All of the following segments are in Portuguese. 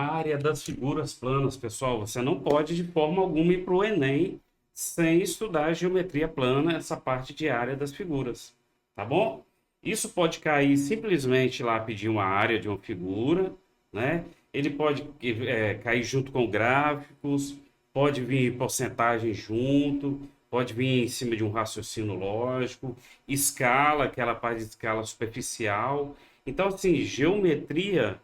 Área das figuras planas, pessoal. Você não pode de forma alguma ir para o Enem sem estudar geometria plana, essa parte de área das figuras, tá bom? Isso pode cair simplesmente lá pedir uma área de uma figura, né? Ele pode cair junto com gráficos, pode vir porcentagem junto, pode vir em cima de um raciocínio lógico, escala, aquela parte de escala superficial. Então, assim, geometria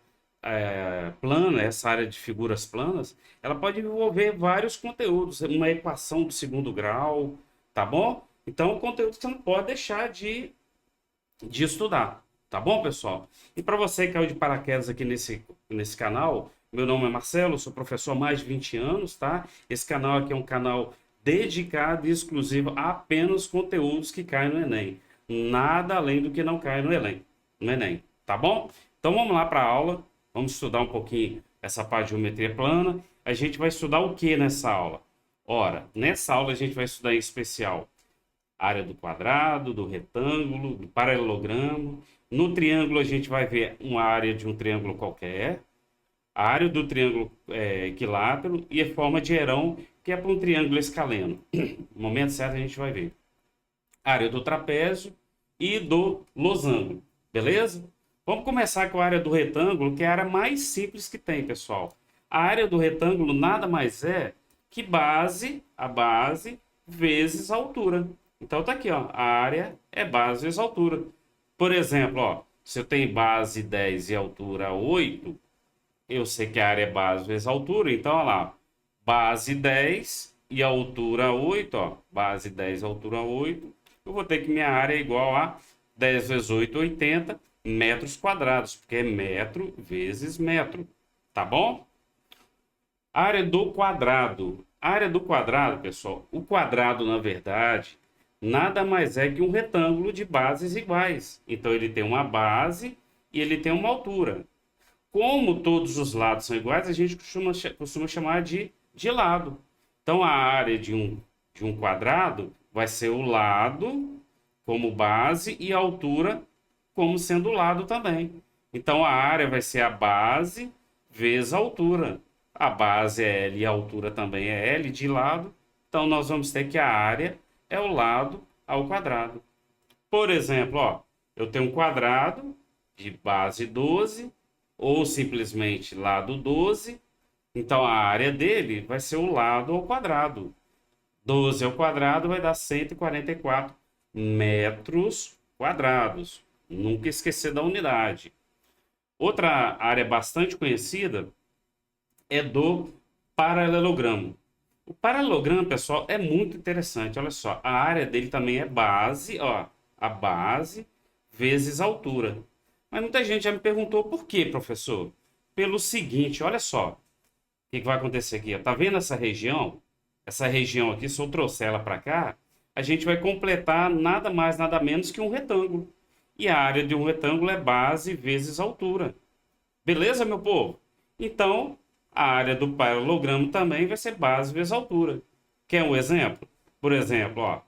plana, essa área de figuras planas, ela pode envolver vários conteúdos, uma equação do segundo grau, tá bom? Então, o conteúdo que você não pode deixar de estudar, tá bom, pessoal? E para você que caiu de paraquedas aqui nesse canal, meu nome é Marcelo, sou professor há mais de 20 anos, tá? Esse canal aqui é um canal dedicado e exclusivo a apenas conteúdos que caem no Enem. Nada além do que não cai no Enem, tá bom? Então vamos lá para a aula. Vamos estudar um pouquinho essa parte de geometria plana. A gente vai estudar o que nessa aula? Ora, nessa aula a gente vai estudar em especial a área do quadrado, do retângulo, do paralelogramo. No triângulo a gente vai ver uma área de um triângulo qualquer, a área do triângulo equilátero e a forma de Herão, que é para um triângulo escaleno. No momento certo a gente vai ver a área do trapézio e do losango, beleza? Vamos começar com a área do retângulo, que é a área mais simples que tem, pessoal. A área do retângulo nada mais é que a base, vezes a altura. Então tá aqui, ó, a área é base vezes altura. Por exemplo, ó, se eu tenho base 10 e altura 8, eu sei que a área é base vezes altura, então olha lá, base 10 e altura 8, ó, base 10 e altura 8, eu vou ter que minha área é igual a 10 vezes 8, 80 metros quadrados, porque é metro vezes metro, tá bom? Área do quadrado. Área do quadrado, pessoal, o quadrado, na verdade, nada mais é que um retângulo de bases iguais. Então, ele tem uma base e ele tem uma altura. Como todos os lados são iguais, a gente costuma chamar de lado. Então, a área de um quadrado vai ser o lado como base e a altura como sendo o lado também. Então, a área vai ser a base vezes a altura. A base é L e a altura também é L de lado. Então, nós vamos ter que a área é o lado ao quadrado. Por exemplo, ó, eu tenho um quadrado de base 12, ou simplesmente lado 12. Então, a área dele vai ser o lado ao quadrado. 12 ao quadrado vai dar 144 metros quadrados. Nunca esquecer da unidade. Outra área bastante conhecida é do paralelogramo. O paralelogramo, pessoal, é muito interessante. Olha só, a área dele também é base, ó, a base vezes a altura. Mas muita gente já me perguntou por quê, professor? Pelo seguinte, olha só, o que vai acontecer aqui? Tá vendo essa região? Essa região aqui, se eu trouxer ela para cá, a gente vai completar nada mais, nada menos que um retângulo. E a área de um retângulo é base vezes altura. Beleza, meu povo? Então, a área do paralelogramo também vai ser base vezes altura. Quer um exemplo? Por exemplo, ó,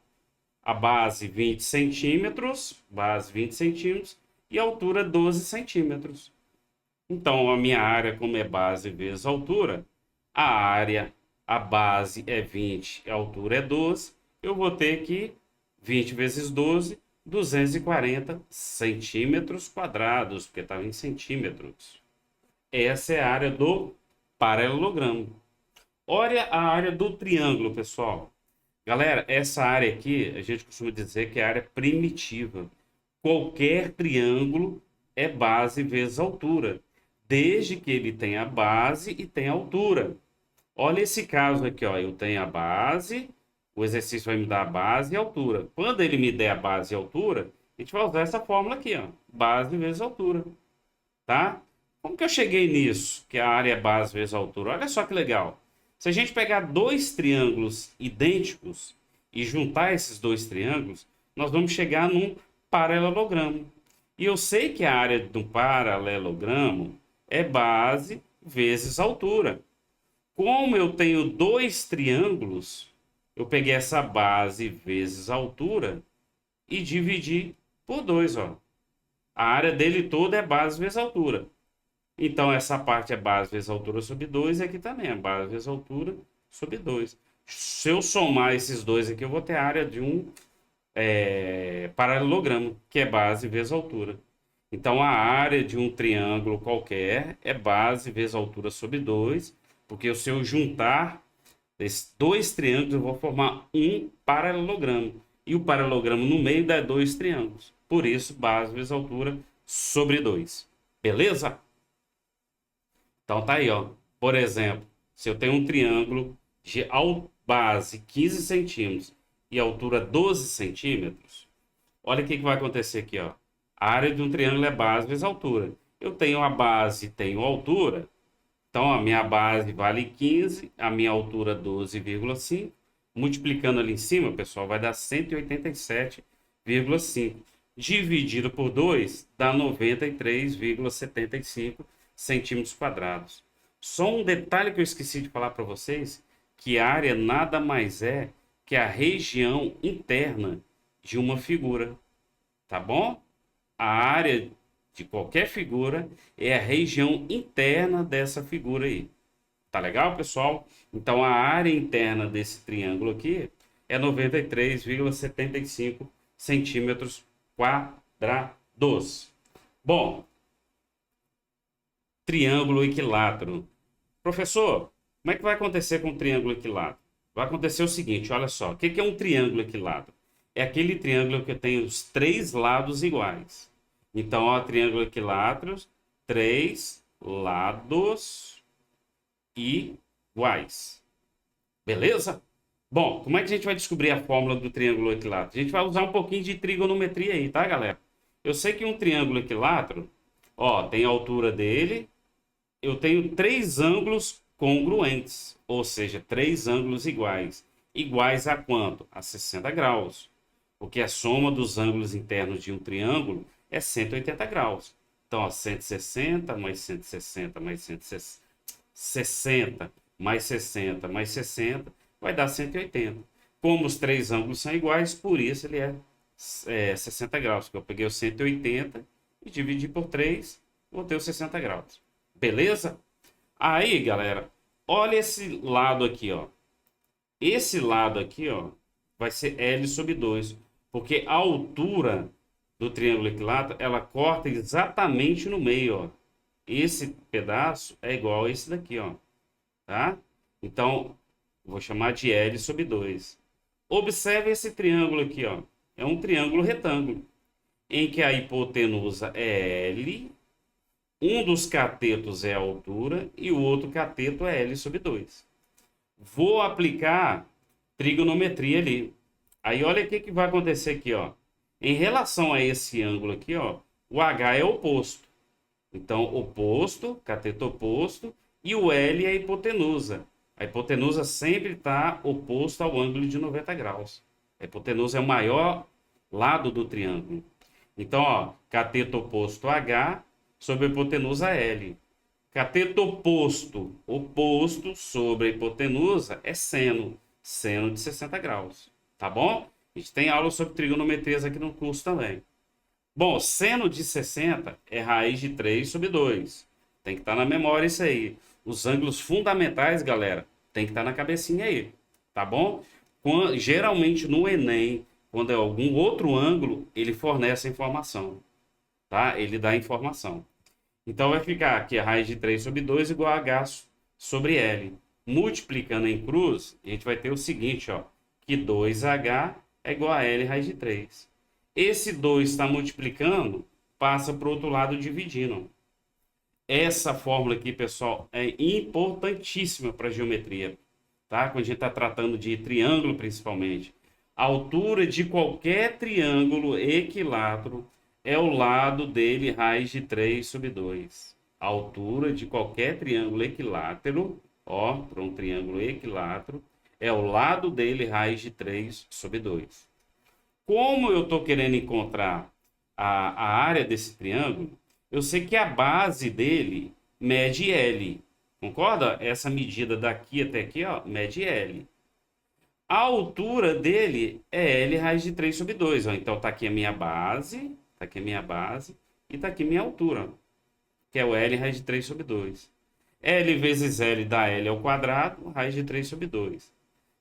a base 20 centímetros, base 20 centímetros e a altura 12 centímetros. Então, a minha área, como é base vezes altura, a base é 20, a altura é 12, eu vou ter que 20 vezes 12, 240 centímetros quadrados, porque estava em centímetros. Essa é a área do paralelogramo. Olha a área do triângulo, pessoal. Galera, essa área aqui, a gente costuma dizer que é a área primitiva. Qualquer triângulo é base vezes altura, desde que ele tenha base e tenha altura. Olha esse caso aqui, ó, eu tenho a base, o exercício vai me dar a base e a altura. Quando ele me der a base e a altura, a gente vai usar essa fórmula aqui, ó, base vezes altura, tá? Como que eu cheguei nisso, que a área é base vezes altura? Olha só que legal. Se a gente pegar dois triângulos idênticos e juntar esses dois triângulos, nós vamos chegar num paralelogramo. E eu sei que a área do paralelogramo é base vezes altura. Como eu tenho dois triângulos, eu peguei essa base vezes a altura e dividi por 2, ó. A área dele toda é base vezes altura. Então, essa parte é base vezes altura sobre 2, e aqui também é base vezes altura sobre 2. Se eu somar esses dois aqui, eu vou ter a área de um paralelogramo, que é base vezes altura. Então, a área de um triângulo qualquer é base vezes altura sobre 2, porque se eu juntar esses dois triângulos, eu vou formar um paralelogramo. E o paralelogramo no meio dá dois triângulos. Por isso, base vezes altura sobre 2. Beleza? Então, tá aí, ó. Por exemplo, se eu tenho um triângulo de base 15 centímetros e altura 12 centímetros, olha o que vai acontecer aqui, ó. A área de um triângulo é base vezes altura. Eu tenho a base e tenho a altura. Então, a minha base vale 15, a minha altura 12,5. Multiplicando ali em cima, pessoal, vai dar 187,5. Dividido por 2, dá 93,75 centímetros quadrados. Só um detalhe que eu esqueci de falar para vocês, que a área nada mais é que a região interna de uma figura, tá bom? A área de qualquer figura é a região interna dessa figura aí. Tá legal, pessoal? Então, a área interna desse triângulo aqui é 93,75 centímetros quadrados. Bom, triângulo equilátero. Professor, como é que vai acontecer com o triângulo equilátero? Vai acontecer o seguinte, olha só. O que é um triângulo equilátero? É aquele triângulo que tem os três lados iguais. Então, ó, triângulo equilátero, três lados iguais. Beleza? Bom, como é que a gente vai descobrir a fórmula do triângulo equilátero? A gente vai usar um pouquinho de trigonometria aí, tá, galera? Eu sei que um triângulo equilátero, ó, tem a altura dele, eu tenho três ângulos congruentes, ou seja, três ângulos iguais. Iguais a quanto? A 60 graus. Porque a soma dos ângulos internos de um triângulo é 180 graus. Então, ó, 160 mais 160 mais 160 mais 60 mais 60 vai dar 180. Como os três ângulos são iguais, por isso ele é 60 graus. Porque eu peguei o 180 e dividi por 3, vou ter os 60 graus. Beleza? Aí, galera, olha esse lado aqui, ó. Esse lado aqui, ó, vai ser L sobre 2, porque a altura do triângulo equilátero, ela corta exatamente no meio, ó. Esse pedaço é igual a esse daqui, ó, tá? Então, vou chamar de L sobre 2. Observe esse triângulo aqui, ó. É um triângulo retângulo, em que a hipotenusa é L, um dos catetos é a altura e o outro cateto é L sobre 2. Vou aplicar trigonometria ali. Aí olha o que vai acontecer aqui, ó. Em relação a esse ângulo aqui, ó, o H é oposto. Então, oposto, cateto oposto, e o L é a hipotenusa. A hipotenusa sempre está oposta ao ângulo de 90 graus. A hipotenusa é o maior lado do triângulo. Então, ó, cateto oposto H sobre a hipotenusa L. Cateto oposto, oposto sobre a hipotenusa é seno. Seno de 60 graus. Tá bom? A gente tem aula sobre trigonometrias aqui no curso também. Bom, seno de 60 é raiz de 3 sobre 2. Tem que estar na memória isso aí. Os ângulos fundamentais, galera, tem que estar na cabecinha aí. Tá bom? Geralmente no Enem, quando é algum outro ângulo, ele fornece a informação. Tá? Ele dá a informação. Então vai ficar aqui a raiz de 3 sobre 2 igual a H sobre L. Multiplicando em cruz, a gente vai ter o seguinte, ó, que 2H é igual a L raiz de 3. Esse 2 está multiplicando, passa para o outro lado dividindo. Essa fórmula aqui, pessoal, é importantíssima para a geometria, tá? Quando a gente está tratando de triângulo, principalmente. A altura de qualquer triângulo equilátero é o lado dele raiz de 3 sobre 2. A altura de qualquer triângulo equilátero, ó, para um triângulo equilátero, é o lado dele raiz de 3 sobre 2. Como eu estou querendo encontrar a área desse triângulo, eu sei que a base dele mede L. Concorda? Essa medida daqui até aqui, ó, mede L. A altura dele é L raiz de 3 sobre 2. Ó. Então, está aqui a minha base, está aqui a minha base e está aqui a minha altura. que é o L raiz de 3 sobre 2. L vezes L dá L ao quadrado, raiz de 3 sobre 2.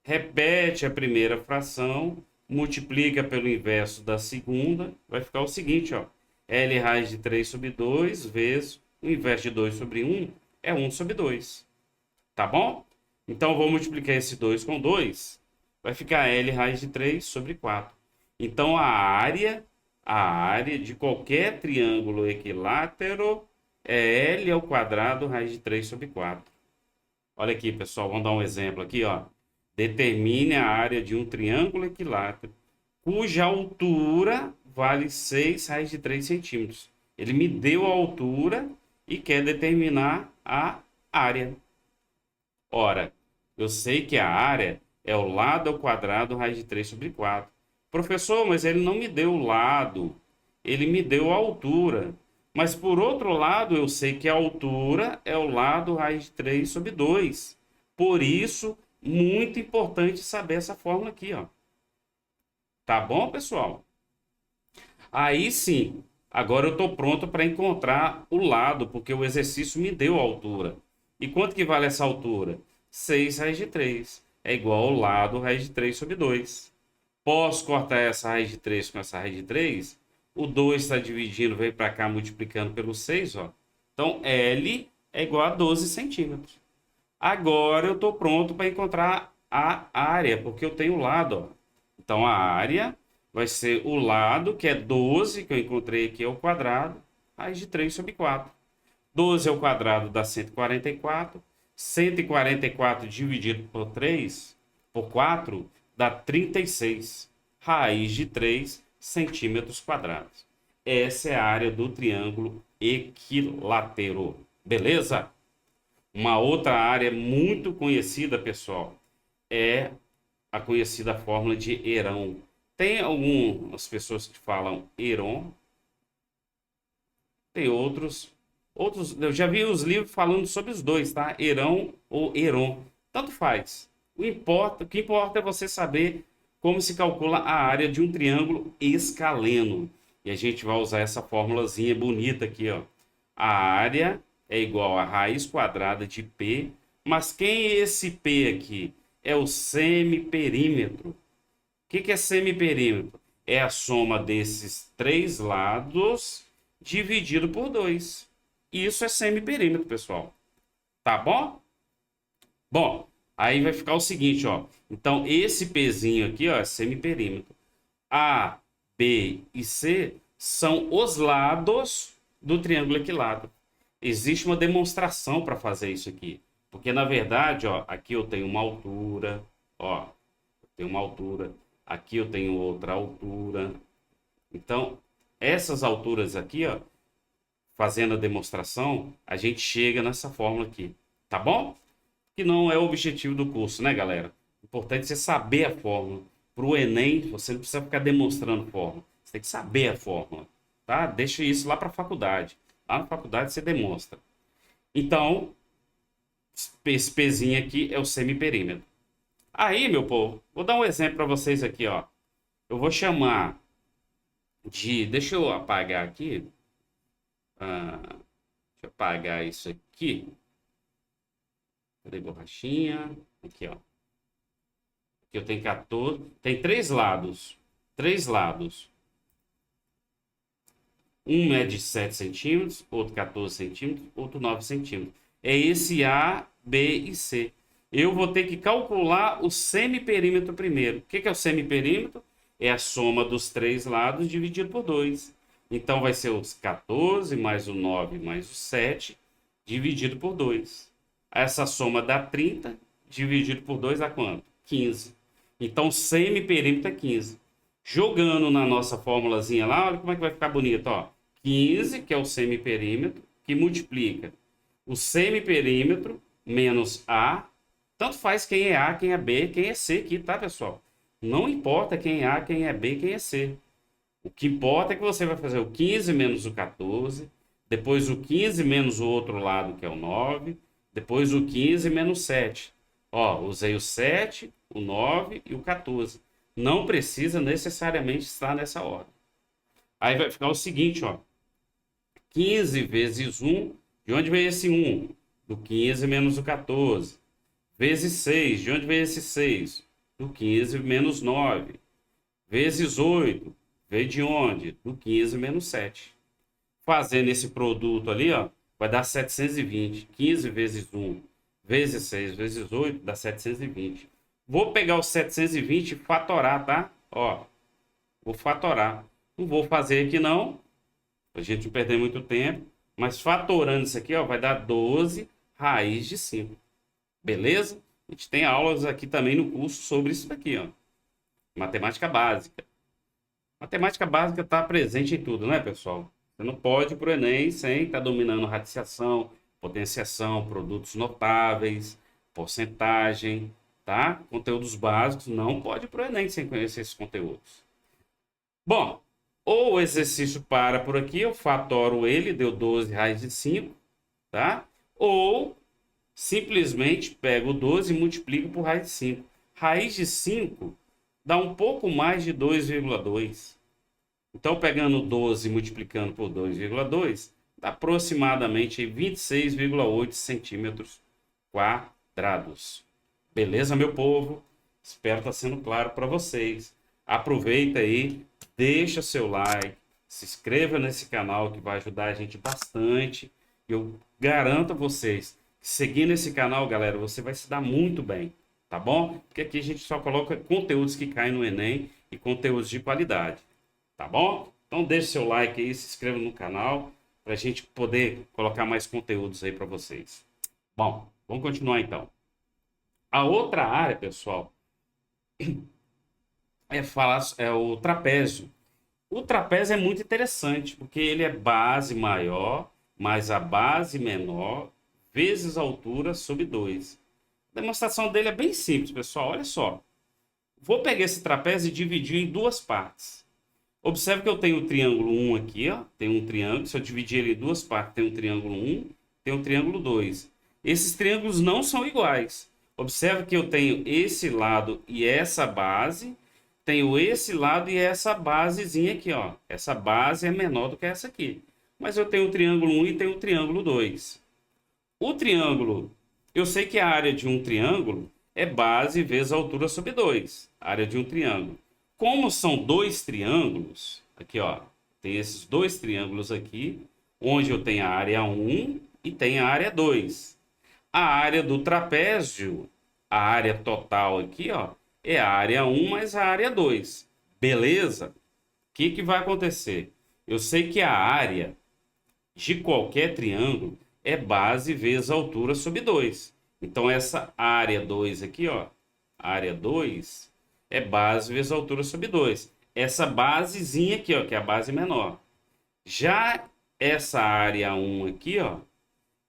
Repete a primeira fração, multiplica pelo inverso da segunda, vai ficar o seguinte, ó. L raiz de 3 sobre 2 vezes o inverso de 2 sobre 1 é 1 sobre 2. Tá bom? Então, vou multiplicar esse 2 com 2, vai ficar L raiz de 3 sobre 4. Então, a área de qualquer triângulo equilátero é L ao quadrado raiz de 3 sobre 4. Olha aqui, pessoal, vamos dar um exemplo aqui, ó. Determine a área de um triângulo equilátero cuja altura vale 6 raiz de 3 centímetros. Ele me deu a altura e quer determinar a área. Ora, eu sei que a área é o lado ao quadrado raiz de 3 sobre 4. Professor, mas ele não me deu o lado, ele me deu a altura. Mas por outro lado, eu sei que a altura é o lado raiz de 3 sobre 2. Por isso, muito importante saber essa fórmula aqui, ó. Tá bom, pessoal? Aí sim, agora eu estou pronto para encontrar o lado, porque o exercício me deu a altura. E quanto que vale essa altura? 6 raiz de 3. É igual ao lado raiz de 3 sobre 2. Posso cortar essa raiz de 3 com essa raiz de 3? O 2 está dividindo, vem para cá multiplicando pelo 6, ó. Então, L é igual a 12 centímetros. Agora eu estou pronto para encontrar a área, porque eu tenho o lado, ó. Então, a área vai ser o lado, que é 12, que eu encontrei aqui, ao quadrado, raiz de 3 sobre 4. 12 ao quadrado dá 144. 144 dividido por 3, por 4, dá 36. Raiz de 3 centímetros quadrados. Essa é a área do triângulo equilátero. Beleza? Uma outra área muito conhecida, pessoal, é a conhecida fórmula de Herón. Tem algumas pessoas que falam Heron, tem outros, eu já vi os livros falando sobre os dois, tá? Herão ou Heron, tanto faz. O que importa é você saber como se calcula a área de um triângulo escaleno. E a gente vai usar essa formulazinha bonita aqui, ó. A área é igual a raiz quadrada de P, mas quem é esse P aqui? É o semiperímetro. O que é semiperímetro? É a soma desses três lados dividido por 2. Isso é semiperímetro, pessoal. Tá bom? Bom, aí vai ficar o seguinte, ó. Então, esse Pzinho aqui, ó, é semiperímetro. A, B e C são os lados do triângulo equilátero. Existe uma demonstração para fazer isso aqui. Porque, na verdade, ó, aqui eu tenho uma altura, ó. Eu tenho uma altura. Aqui eu tenho outra altura. Então, essas alturas aqui, ó, fazendo a demonstração, a gente chega nessa fórmula aqui. Tá bom? Que não é o objetivo do curso, né, galera? O importante é você saber a fórmula. Para o Enem, você não precisa ficar demonstrando fórmula. Você tem que saber a fórmula, tá? Deixa isso lá para a faculdade. Lá na faculdade você demonstra. Então, esse Pzinho aqui é o semiperímetro. Aí, meu povo, vou dar um exemplo para vocês aqui, ó. Eu vou chamar de... Deixa eu apagar aqui. Deixa eu apagar isso aqui. Cadê a borrachinha? Aqui, ó. Aqui eu tenho 14. Tem três lados. Três lados. Um é de 7 centímetros, outro 14 centímetros, outro 9 centímetros. É esse A, B e C. Eu vou ter que calcular o semiperímetro primeiro. O que é o semiperímetro? É a soma dos três lados dividido por 2. Então, vai ser os 14 mais o 9 mais o 7 dividido por 2. Essa soma dá 30, dividido por 2 dá quanto? 15. Então, semiperímetro é 15. Jogando na nossa formulazinha lá, olha como é que vai ficar bonito, ó. 15, que é o semiperímetro, que multiplica o semiperímetro menos A. Tanto faz quem é A, quem é B, quem é C aqui, tá, pessoal? Não importa quem é A, quem é B, quem é C. O que importa é que você vai fazer o 15 menos o 14, depois o 15 menos o outro lado, que é o 9, depois o 15 menos 7. Ó, usei o 7, o 9 e o 14. Não precisa necessariamente estar nessa ordem. Aí vai ficar o seguinte, ó. 15 vezes 1, de onde veio esse 1? Do 15 menos o 14. Vezes 6, de onde veio esse 6? Do 15 menos 9. Vezes 8, veio de onde? Do 15 menos 7. Fazendo esse produto ali, ó, vai dar 720. 15 vezes 1 vezes 6 vezes 8 dá 720. Vou pegar o 720 e fatorar, tá? Ó, vou fatorar. Não vou fazer aqui não, a gente não perder muito tempo, mas fatorando isso aqui, ó, vai dar 12 raiz de 5. Beleza? A gente tem aulas aqui também no curso sobre isso daqui, ó. Matemática básica. Matemática básica está presente em tudo, né, pessoal? Você não pode ir para o Enem sem estar dominando radiciação, potenciação, produtos notáveis, porcentagem, tá? Conteúdos básicos, não pode ir para o Enem sem conhecer esses conteúdos. Bom, ou o exercício para por aqui, eu fatoro ele, deu 12 raiz de 5, tá? Ou simplesmente pego o 12 e multiplico por raiz de 5. Raiz de 5 dá um pouco mais de 2,2. Então, pegando 12 e multiplicando por 2,2, dá aproximadamente 26,8 centímetros quadrados. Beleza, meu povo? Espero estar sendo claro para vocês. Aproveita aí, deixa seu like, se inscreva nesse canal que vai ajudar a gente bastante. Eu garanto a vocês que seguindo esse canal, galera, você vai se dar muito bem, tá bom? Porque aqui a gente só coloca conteúdos que caem no Enem e conteúdos de qualidade. Tá bom? Então deixe seu like aí, se inscreva no canal para a gente poder colocar mais conteúdos aí para vocês. Bom, vamos continuar então. A outra área, pessoal, é o trapézio. O trapézio é muito interessante porque ele é base maior mais a base menor vezes a altura sobre 2. A demonstração dele é bem simples, pessoal. Olha só. Vou pegar esse trapézio e dividir em duas partes. Observe que eu tenho o triângulo 1 aqui, ó. Tem um triângulo. Se eu dividir ele em duas partes, tem um triângulo 1, tem um triângulo 2. Esses triângulos não são iguais. Observe que eu tenho esse lado e essa base. Tenho esse lado e essa basezinha aqui, ó. Essa base é menor do que essa aqui. Mas eu tenho o triângulo 1 e tenho o triângulo 2. O triângulo, eu sei que a área de um triângulo é base vezes a altura sobre 2. A área de um triângulo. Como são dois triângulos, aqui ó, tem esses dois triângulos aqui, onde eu tenho a área 1 e tenho a área 2. A área do trapézio, a área total aqui, ó, é a área 1 mais a área 2. Beleza? O que vai acontecer? Eu sei que a área de qualquer triângulo é base vezes a altura sobre 2. Então, essa área 2 aqui, ó, área 2 é base vezes a altura sobre 2. Essa basezinha aqui, ó, que é a base menor. Já essa área 1 aqui, ó,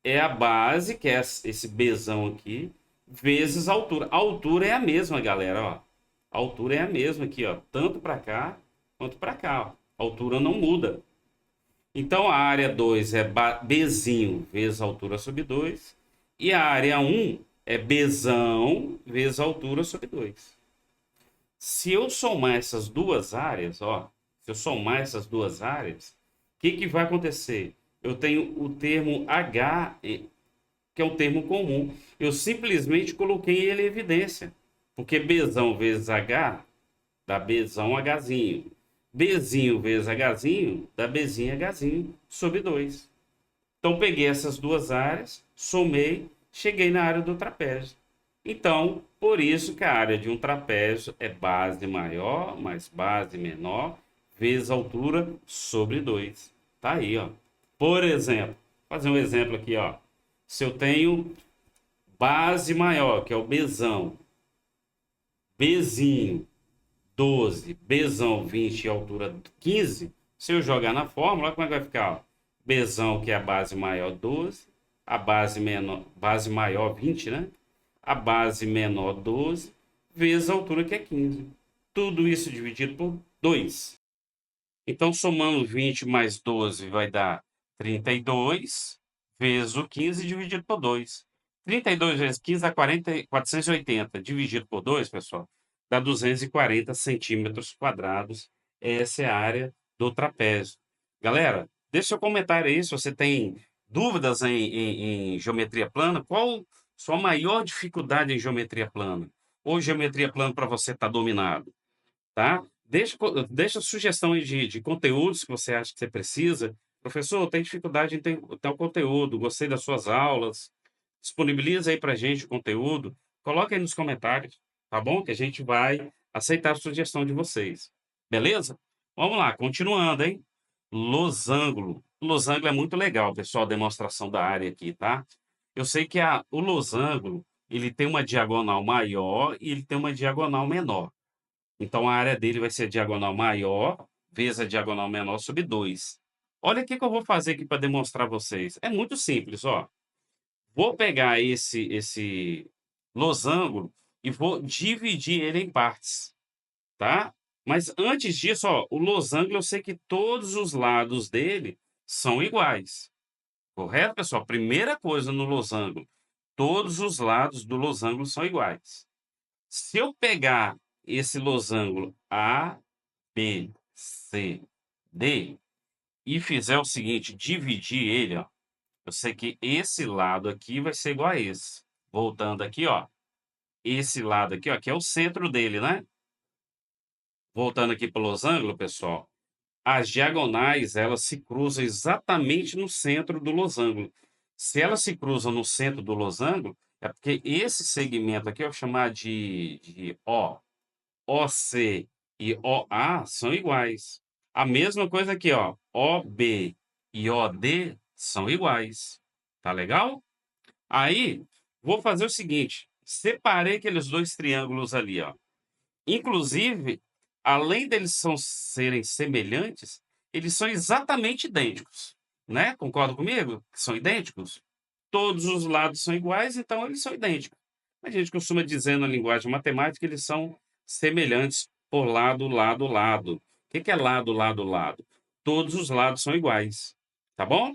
é a base, que é esse Bzão aqui, vezes a altura. A altura é a mesma, galera, ó. A altura é a mesma aqui, ó, tanto para cá quanto para cá, ó. A altura não muda. Então, a área 2 é Bzinho vezes a altura sobre 2. E a área 1 é Bzão vezes a altura sobre 2. Se eu somar essas duas áreas, ó, se eu somar essas duas áreas, o que vai acontecer? Eu tenho o termo H, que é um termo comum. Eu simplesmente coloquei ele em evidência. Porque Bzão vezes H dá Bzão Hzinho. Bzinho vezes Hzinho dá Bzinho Hzinho sobre 2. Então, peguei essas duas áreas, somei, cheguei na área do trapézio. Então, por isso que a área de um trapézio é base maior mais base menor vezes altura sobre 2. Tá aí, ó. Por exemplo, vou fazer um exemplo aqui, ó. Se eu tenho base maior, que é o Bzão, Bzinho 12, Bzão 20 e altura 15, se eu jogar na fórmula, como é que vai ficar? Ó? Bzão, que é a base maior, 12, a base menor, base maior 20, né? A base menor 12, vezes a altura, que é 15. Tudo isso dividido por 2. Então, somando 20 mais 12 vai dar 32, vezes o 15 dividido por 2. 32 vezes 15 dá 480. Dividido por 2, pessoal, dá 240 centímetros quadrados. Essa é a área do trapézio. Galera, Deixa seu comentário aí se você tem dúvidas em geometria plana. Qual sua maior dificuldade em geometria plana? Ou geometria plana para você está dominado, tá? Deixa sugestão aí de conteúdos que você acha que você precisa. Professor, eu tenho dificuldade em tal conteúdo, gostei das suas aulas. Disponibiliza aí para gente o conteúdo. Coloca aí nos comentários, tá bom? Que a gente vai aceitar a sugestão de vocês. Beleza? Vamos lá, continuando, hein? Losango. Losango é muito legal, pessoal, a demonstração da área aqui, tá? Eu sei que o losango, ele tem uma diagonal maior e ele tem uma diagonal menor. Então a área dele vai ser a diagonal maior vezes a diagonal menor sobre 2. Olha o que eu vou fazer aqui para demonstrar a vocês. É muito simples, ó. Vou pegar esse losango e vou dividir ele em partes, tá? Mas antes disso, ó, o losango eu sei que todos os lados dele são iguais, correto, pessoal? Primeira coisa no losango, todos os lados do losango são iguais. Se eu pegar esse losango A, B, C, D e fizer o seguinte, dividir ele, ó, eu sei que esse lado aqui vai ser igual a esse. Voltando aqui, ó, esse lado aqui, ó, que é o centro dele, né? Voltando aqui para o losango, pessoal, as diagonais, elas se cruzam exatamente no centro do losango. Se elas se cruzam no centro do losango, é porque esse segmento aqui, eu vou chamar de O, OC e OA são iguais. A mesma coisa aqui, ó, OB e OD são iguais. Tá legal? Aí, vou fazer o seguinte, separei aqueles 2 triângulos ali, ó. Inclusive, além deles serem semelhantes, eles são exatamente idênticos, né? Concorda comigo? Que são idênticos? Todos os lados são iguais, então eles são idênticos. A gente costuma dizer na linguagem matemática, eles são semelhantes por lado, lado, lado. O que é lado, lado, lado? Todos os lados são iguais, tá bom?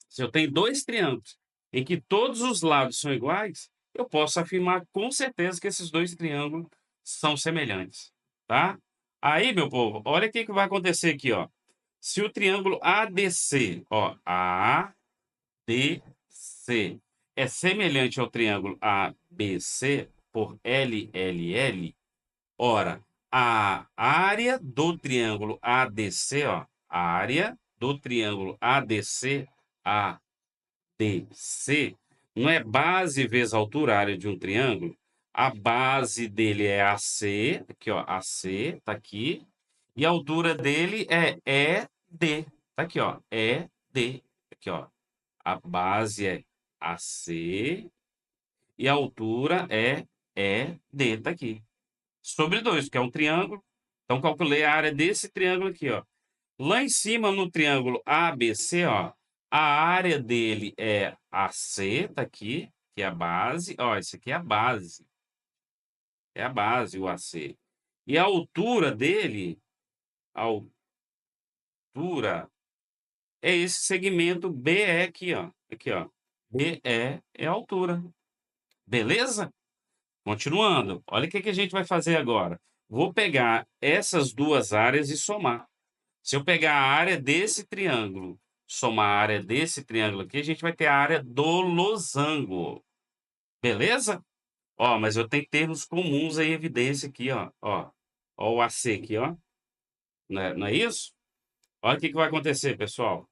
Se eu tenho 2 triângulos em que todos os lados são iguais, eu posso afirmar com certeza que esses 2 triângulos são semelhantes, tá? Aí, meu povo, olha o que vai acontecer aqui, ó. Se o triângulo ADC, ó, ADC é semelhante ao triângulo ABC por LLL, ora, a área do triângulo ADC, ó, a área do triângulo ADC, DC, não é base vezes altura, área de um triângulo? A base dele é AC, aqui ó, AC, tá aqui, e a altura dele é ED, tá aqui ó, ED, aqui ó, a base é AC e a altura é ED, tá aqui. Sobre 2, que é um triângulo, então calculei a área desse triângulo aqui, ó. Lá em cima, no triângulo ABC, ó, a área dele é AC, tá aqui, que é a base. Ó, isso aqui é a base. É a base, o AC. E a altura dele, a altura, é esse segmento BE aqui, ó. Aqui, ó. BE é a altura. Beleza? Continuando. Olha o que que a gente vai fazer agora. Vou pegar essas duas áreas e somar. Se eu pegar a área desse triângulo, somar a área desse triângulo aqui, a gente vai ter a área do losango. Beleza? Ó, mas eu tenho termos comuns em evidência aqui, ó. Ó o AC aqui, ó. Não é isso? Olha o que que vai acontecer, pessoal.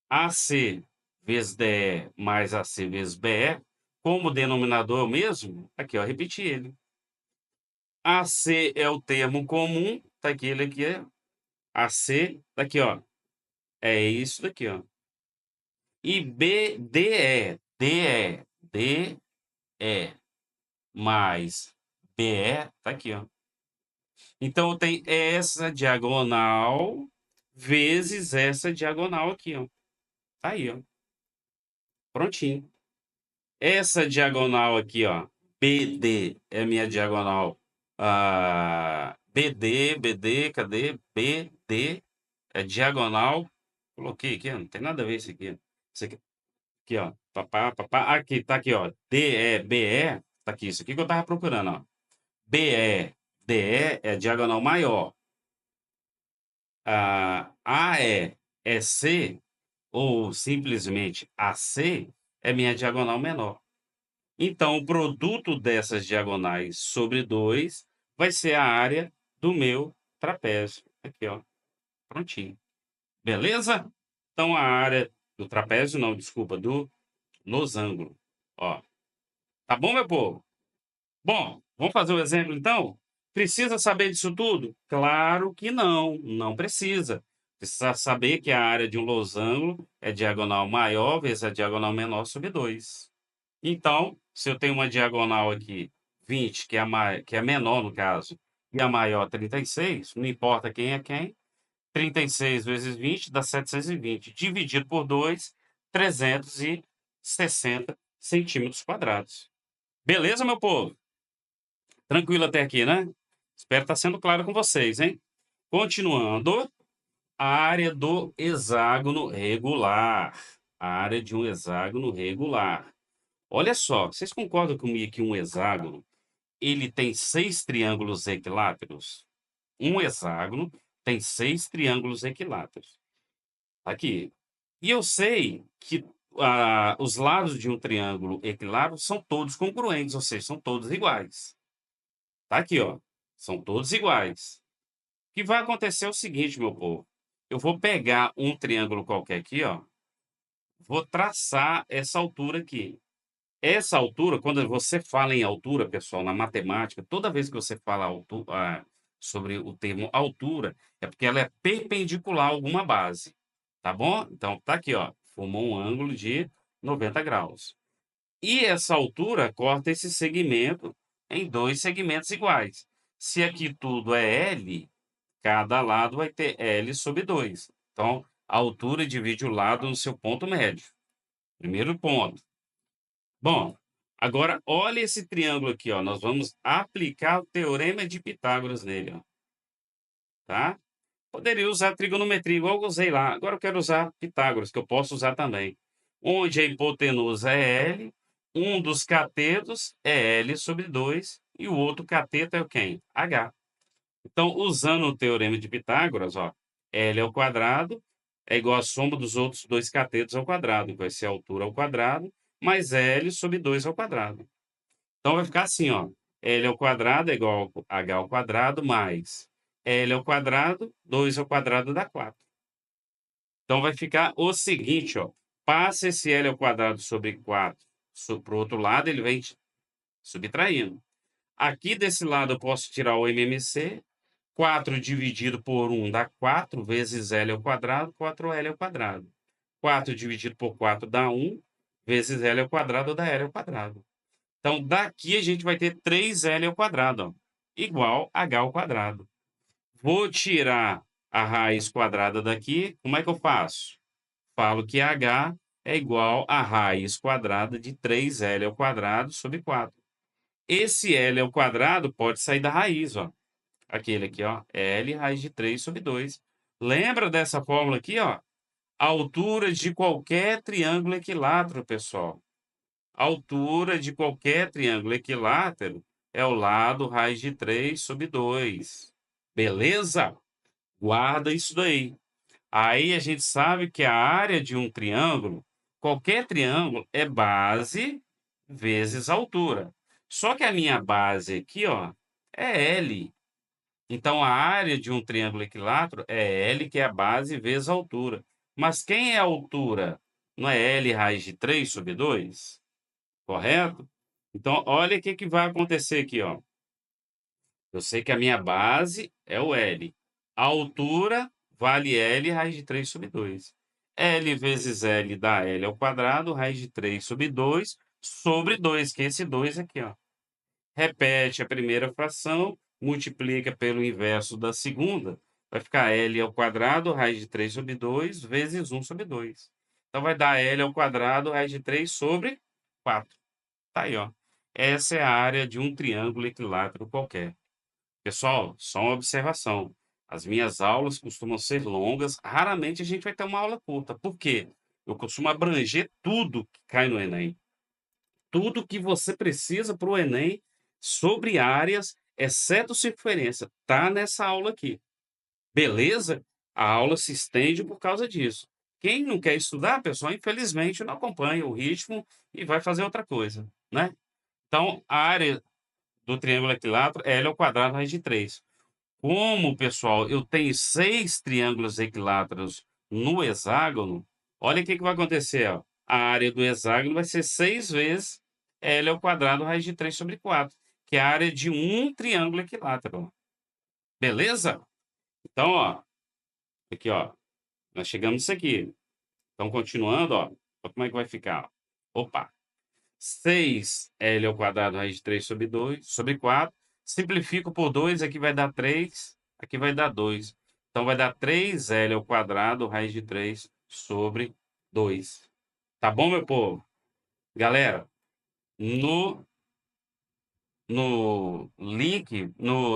AC vezes DE mais AC vezes BE, como o denominador é o mesmo, aqui, ó, repetir ele. AC é o termo comum, tá aqui, ele aqui é AC, tá aqui, ó. É isso daqui, ó. E BDE, DE mais BE, tá aqui, ó. Então tem essa diagonal vezes essa diagonal aqui, ó. Tá aí, ó. Prontinho. Essa diagonal aqui, ó, BD é minha diagonal. BD, cadê? BD é diagonal. Coloquei aqui, ó, não tem nada a ver isso aqui. Isso aqui, ó. Papá, papá. Aqui, tá aqui, ó. DE, BE. Tá aqui, isso aqui que eu tava procurando, ó. BE, DE é diagonal maior. AE é C. ou simplesmente AC, é minha diagonal menor. Então, o produto dessas diagonais sobre 2 vai ser a área do meu trapézio. Aqui, ó, prontinho. Beleza? Então, a área do trapézio, não, desculpa, do losango. Ó, tá bom, meu povo? Bom, vamos fazer o exemplo então? Precisa saber disso tudo? Claro que não, não precisa. Precisa saber que a área de um losango é diagonal maior vezes a diagonal menor sobre 2. Então, se eu tenho uma diagonal aqui, 20, que é menor no caso, e a maior 36, não importa quem é quem, 36 vezes 20 dá 720, dividido por 2, 360 centímetros quadrados. Beleza, meu povo? Tranquilo até aqui, né? Espero estar sendo claro com vocês, hein? Continuando, a área do hexágono regular. A área de um hexágono regular. Olha só, vocês concordam comigo que um hexágono, ele tem 6 triângulos equiláteros? Um hexágono tem 6 triângulos equiláteros. Tá aqui. E eu sei que os lados de um triângulo equilátero são todos congruentes, ou seja, são todos iguais. Tá aqui, ó. São todos iguais. O que vai acontecer é o seguinte, meu povo. Eu vou pegar um triângulo qualquer aqui, ó. Vou traçar essa altura aqui. Essa altura, quando você fala em altura, pessoal, na matemática, toda vez que você fala sobre o termo altura, é porque ela é perpendicular a alguma base, tá bom? Então, tá aqui, ó, formou um ângulo de 90 graus. E essa altura corta esse segmento em 2 segmentos iguais. Se aqui tudo é L, cada lado vai ter L sobre 2. Então, a altura divide o lado no seu ponto médio. Primeiro ponto. Bom, agora olha esse triângulo aqui, ó. Nós vamos aplicar o teorema de Pitágoras nele, ó, tá? Poderia usar trigonometria igual eu usei lá. Agora eu quero usar Pitágoras, que eu posso usar também. Onde a hipotenusa é L, um dos catetos é L sobre 2 e o outro cateto é o quem? H. Então, usando o teorema de Pitágoras, ó, L ao quadrado é igual à soma dos outros dois catetos ao quadrado, que vai ser a altura ao quadrado, mais L sobre 2 ao quadrado. Então, vai ficar assim, ó, L ao quadrado é igual a H ao quadrado, mais L ao quadrado, 2 ao quadrado dá 4. Então, vai ficar o seguinte, ó, passa esse L ao quadrado sobre 4 para o outro lado, ele vem subtraindo. Aqui desse lado eu posso tirar o MMC, 4 dividido por 1 dá 4 vezes L ao quadrado, 4L ao quadrado. 4 dividido por 4 dá 1, vezes L ao quadrado dá L ao quadrado. Então, daqui a gente vai ter 3L ao quadrado, ó, igual a H ao quadrado. Vou tirar a raiz quadrada daqui, como é que eu faço? Falo que H é igual a raiz quadrada de 3L ao quadrado sobre 4. Esse L ao quadrado pode sair da raiz, ó. Aquele aqui, ó, L raiz de 3 sobre 2. Lembra dessa fórmula aqui, ó? A altura de qualquer triângulo equilátero, pessoal. A altura de qualquer triângulo equilátero é o lado raiz de 3 sobre 2. Beleza? Guarda isso daí. Aí a gente sabe que a área de um triângulo, qualquer triângulo, é base vezes altura. Só que a minha base aqui, ó, é L. Então, a área de um triângulo equilátero é L, que é a base, vezes a altura. Mas quem é a altura? Não é L raiz de 3 sobre 2? Correto? Então, olha o que vai acontecer aqui, ó. Eu sei que a minha base é o L. A altura vale L raiz de 3 sobre 2. L vezes L dá L ao quadrado, raiz de 3 sobre 2, que é esse 2 aqui, ó. Repete a primeira fração, multiplica pelo inverso da segunda, vai ficar L ao quadrado, raiz de 3 sobre 2, vezes 1 sobre 2. Então, vai dar L ao quadrado, raiz de 3 sobre 4. Tá aí, ó. Essa é a área de um triângulo equilátero qualquer. Pessoal, só uma observação. As minhas aulas costumam ser longas, raramente a gente vai ter uma aula curta. Por quê? Eu costumo abranger tudo que cai no Enem. Tudo que você precisa para o Enem sobre áreas, exceto circunferência, tá nessa aula aqui. Beleza? A aula se estende por causa disso. Quem não quer estudar, pessoal, infelizmente não acompanha o ritmo e vai fazer outra coisa, né. Então, a área do triângulo equilátero é L ao quadrado raiz de 3. Como, pessoal, eu tenho 6 triângulos equiláteros no hexágono, olha o que que vai acontecer, ó. A área do hexágono vai ser 6 vezes L ao quadrado raiz de 3 sobre 4, que é a área de um triângulo equilátero. Beleza? Então, ó, aqui, ó, nós chegamos nisso aqui. Então, continuando, ó, olha como é que vai ficar, ó. Opa, 6 L ao quadrado raiz de 3 sobre 2 sobre 4. Simplifico por 2, aqui vai dar 3, aqui vai dar 2. Então vai dar 3L ao quadrado raiz de 3 sobre 2. Tá bom, meu povo? Galera, no no link,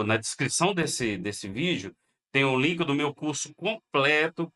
na descrição desse vídeo, tem o link do meu curso completo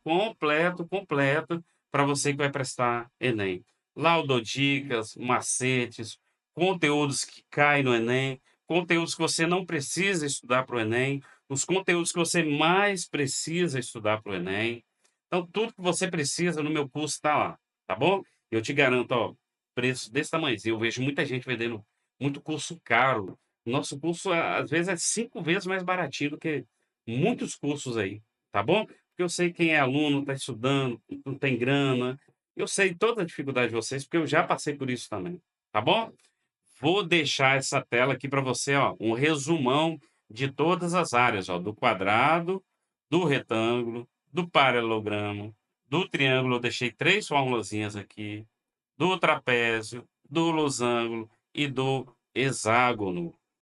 para você que vai prestar Enem. Lá eu dou dicas, macetes, conteúdos que caem no Enem, conteúdos que você não precisa estudar para o Enem, os conteúdos que você mais precisa estudar para o Enem. Então, tudo que você precisa no meu curso está lá, tá bom? Eu te garanto, ó, preço desse tamanhozinho. Eu vejo muita gente vendendo muito curso caro. Nosso curso, às vezes, é 5 vezes mais baratinho do que muitos cursos aí, tá bom? Porque eu sei quem é aluno, está estudando, não tem grana. Eu sei toda a dificuldade de vocês, porque eu já passei por isso também, tá bom? Vou deixar essa tela aqui para você, ó, um resumão de todas as áreas, ó, do quadrado, do retângulo, do paralelogramo, do triângulo. Eu deixei 3 formulazinhas aqui, do trapézio, do losango e do hexágono.